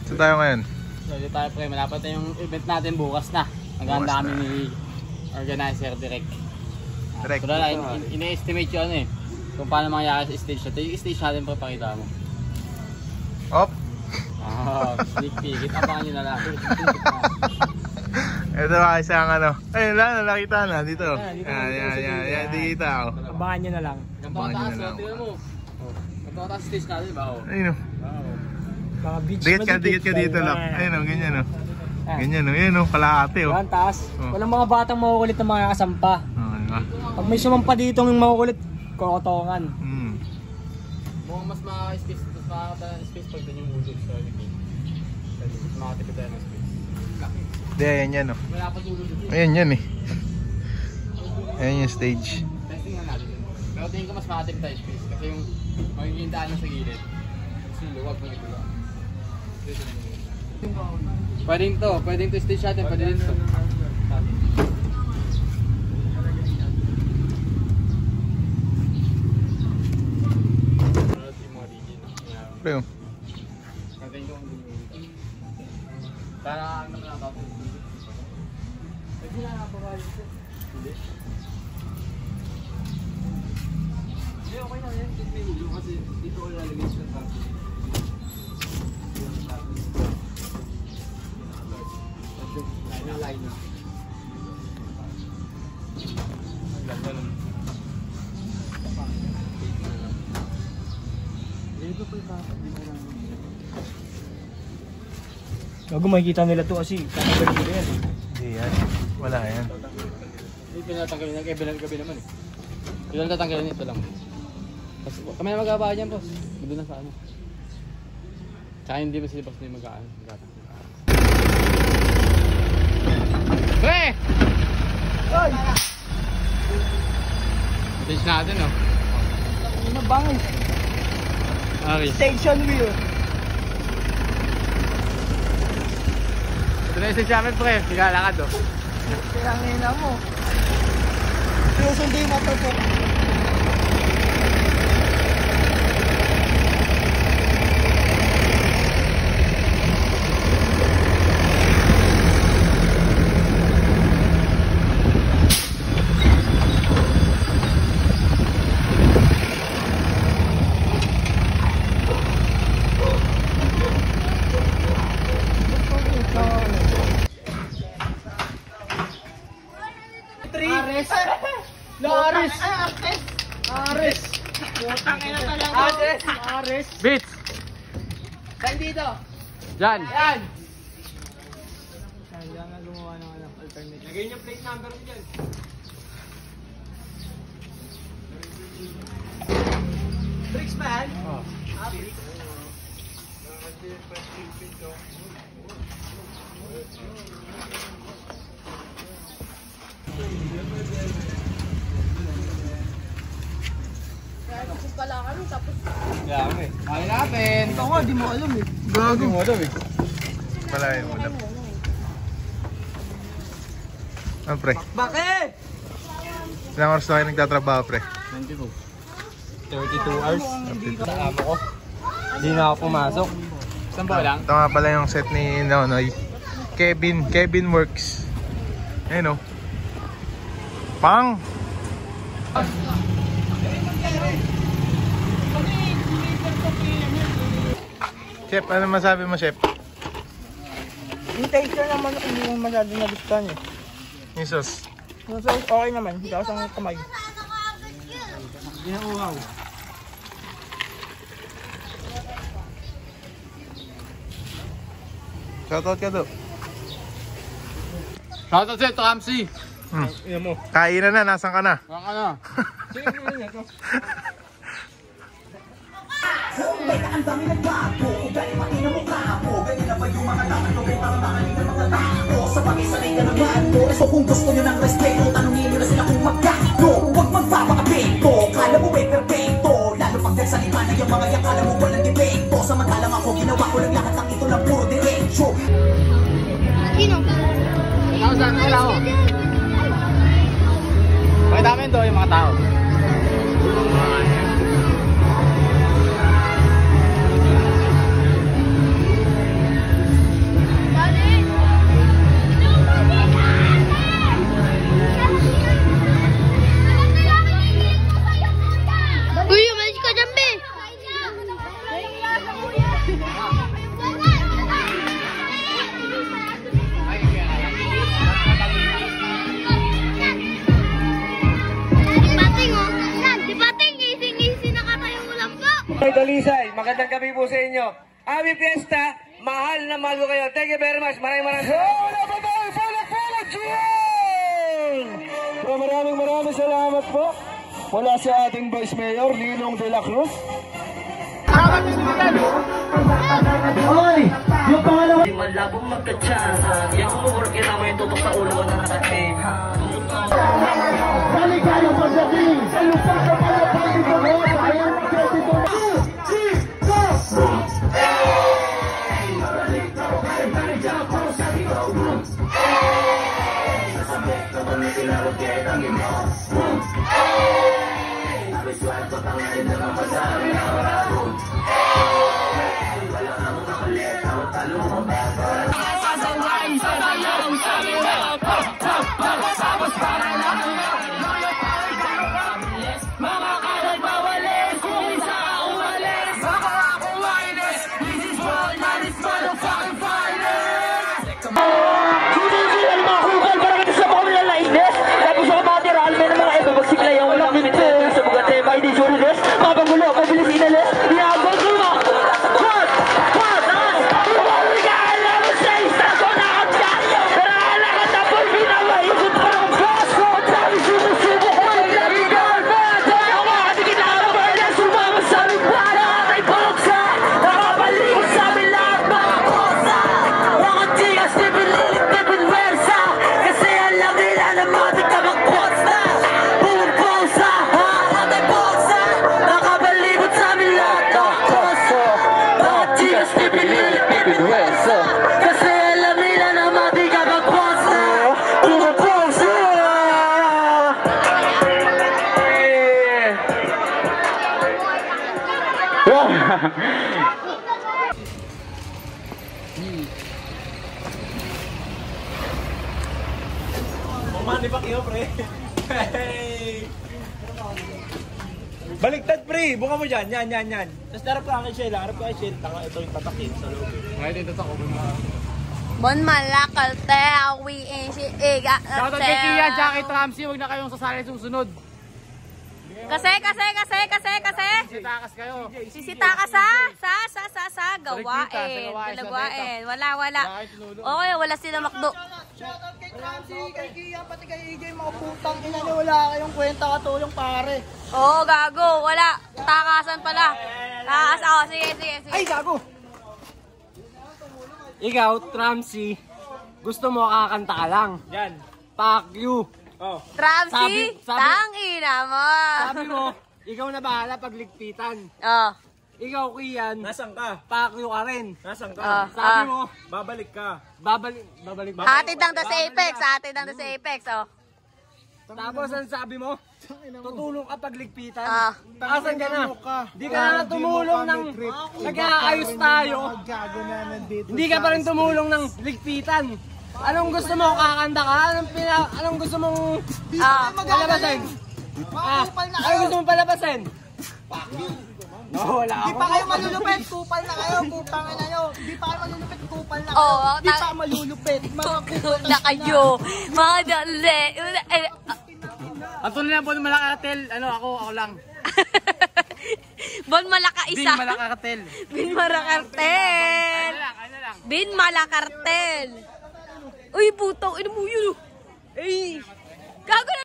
Saan tayo ngayon? Dito tayo pre, malapit na yung event natin bukas na. Naghahanda kami ni organizer Direk. Direk. So na, ina-estimate yun eh. Kung paano mangyayari sa stage natin. Yung stage natin pre, pakita mo. Op! Sneak peek. Abangan nyo na lang. Ito ba isang ano? Ayun lang, nakita na dito. Yan, di kita. Abangan nyo na lang. Ganto kataas, tingnan mo. Ganto kataas stage natin ba? Ayun o. Mga beach. Dikit ka dito lang. Ayun o, ganyan o. Ganyan o, yun o, kalahati o. Yan, taas. Walang mga batang makukulit na mga kasampa. Pag may sumampa dito ng makukulit, kokotongan. Mukhang mas ma-space pag doon yung ulo sa living. Mas makatipid tayo ng space. Hindi, ayan yan o. Wala pa ulo doon. Ayan yan eh. Ayan yung stage. Testing na natin. Pero tingin ko mas makatipid tayo space. Kasi yung magiging daan na sa gilid. Kasi yung luwag mo yung luwag. Pwedeng to stage natin, pwede din to. Pero para ano na ako. Pwede na ako ba dito? Hindi. Hindi, okay na yan. Hindi may ulo kasi dito ko lalagay sa tapo. Line na. Ganda nun. Dito po yung tapo. Gago, makikita nila to kasi tatanggalin nila yan. hindi yan. Wala yan. Hindi pinatanggalin na. Kaya gabi naman eh. Ito lang tatanggalin ito lang. Kami na mag-aabaan yan, boss. Doon na sa ano. Tsaka hindi ba sila boss na yung mag-aan. Pre! Ay! Stage natin, oh. Ano bangis? Okay. Station view. Ito na yung stage namin, pre. Higalakad, oh. Kaya ngina mo. Sinusundi mo ito po. Ares. Beats! Saan dito? Diyan! Yan! Diyan na gumawa ng alternate. Lagay niyo plate number mo dyan. Bricks ba yan? Oh. Bricks. Pala kami tapos Kaya kami. Kaya natin. Ito nga, di mo alam eh. Gago mo daw eh. Wala yan, wala. Ano pre? Bakit? Ilang oras na kayo nagtatrabaho pre? 92 hours. Sa amo ko. Hindi na ako pumasok. Saan ba lang? Ito nga pala yung set ni Nonoy. Kevin Works. Ayun o. Pang! Chef, ano masabi mo, Chef? Yung texture naman hindi mo masyado nagustuhan eh. Yung sauce? Yung sauce okay naman, hindi ako sang kamay. Hindi na uhaw. Shoutout ka do. Shoutout sa'yo, Ramsey. Iyan mo. Kainan na, nasan ka na? Wala ka na. Sige, sige na ito. Ang dami nagbago, ugali pati na mukha mo. Ganyan na ba yung mga dapat ko? Kaya parang makaling ng mga tao. Sa pag-isanay ka naman ko. So kung gusto nyo ng respeto, tanongin nyo na sila kung magkano. Huwag magpapakapito, kala mo may perfecto. Lalo pag nagsalita na yung mga yakala mo walang depekto. Samantalang ako, ginawa ko lang lahat ng ito na puro diretso. Ako saan? Wala ako. Pakita namin to yung mga tao. may dalisay. Magandang gabi po sa inyo. Happy Fiesta, mahal na mahal ko kayo. Thank you very much. Maraming salamat po. Mula sa ating Vice Mayor, Ninong de la Cruz. Hoy! Yung pangalawa! Di malabong magkatsasa. Di ako mumurki na may tutok sa ulo ko na nakating. Maligayang pagdating sa lupa sa palapagin ko mo. Ayaw magkasi ko na. Mabalik ako kahit nandiyan ako sa ikaw. Sasabit ka ba may kinarukit ang imo? Abiswat ko tangayin na mamasari na marado. Wala kang makalit, ako talo mo bagal. Sasawain sa layang sa layang. Pagkasabas para lang. Loyo pa rin kayo pabilis. Mga kalat bawalis. Kung isa ka umalis. Baka ako wireless. This is what not is motherfucking finest. Hindi sila mga kukal para kita sa mga nilalainis. Tapos ako mga tiralme ng mga iba. Magsikla yung walang minute. Sa mga tema hindi sulilis. Mga pangulo, mabilis inalis. Iabot ko mo. What? What? Tumawag ka alam mo sa isa ko na kanya. Pero alam ka tapos pinamaisip ko ng baso. Dami sinusubo ko yung labigan. Dami ako kasi kinama na sumama sa lumpara. Ay paloksa. Nakabalik sa amin lahat mga kosa. Mga tigas di pinilit di pinwersa. Kasi alam nila na matik ka magposta. Pumposa. Atay posa. Nakabalibot sa amin lahat mga kosa. Mga tigas di pinilit di pinwersa. Kasi alam nila na matik ka magposta. Pumposa. Baliktad pre, bunga mo dyan, yan. Tapos harap ka kay Shell, tanga ito yung tatakin sa loob. Ngayon dito sa kubo mo. Bon malakalte, we ain't shit, iga. Shoutout kay Kian, tsaka kay Tramsy, huwag na kayong sasali susunod. Kasi. Sitakas kayo. Sisitakas sa gawain. Dalagwain. Wala. Okay, wala sila makdo. Shoutout kay Tramsy, kay Kian, pati kay EJ, mga putang ina nyo. Wala kayong kwenta katulong pare. Oo, gago. Wala. Takasan pala. Takas ako. Sige. Ay, gago! Ikaw, Tramsy, gusto mo kakanta ka lang. Yan. Fuck you. Oh. Tramsy, tangina mo. Sabi mo, ikaw na bahala pagligpitan. Oh. Ikaw, Kian, Nasaan ka? fuck you ka rin. Nasaan ka? Sabi mo, Babalik ka. babalik. Hatid lang to sa Apex. Oh. Tapos ang sabi mo, tutulong ka pagligpitan. Ah. Asan ka na? Di ka na tumulong ng nag-aayos tayo. Hindi ka pa rin tumulong ng ligpitan. Anong gusto mo? Kakanta ka? Anong gusto mong palabasin? Anong gusto mong palabasin? No, wala ako. Di pa kayo malulupit, kupal na kayo, putang ina nyo. Di pa kayo malulupit, kupal na kayo. Oo, Di pa malulupit, mga kupal na kayo. Mga dali. Ang tunay na Bon Malakatel, ako lang. Bon Malaka isa. Bin Malakatel. Bin Malakartel. Ano lang. Bin Malakartel. Uy, putang ina mo yun. Ay. Gago na.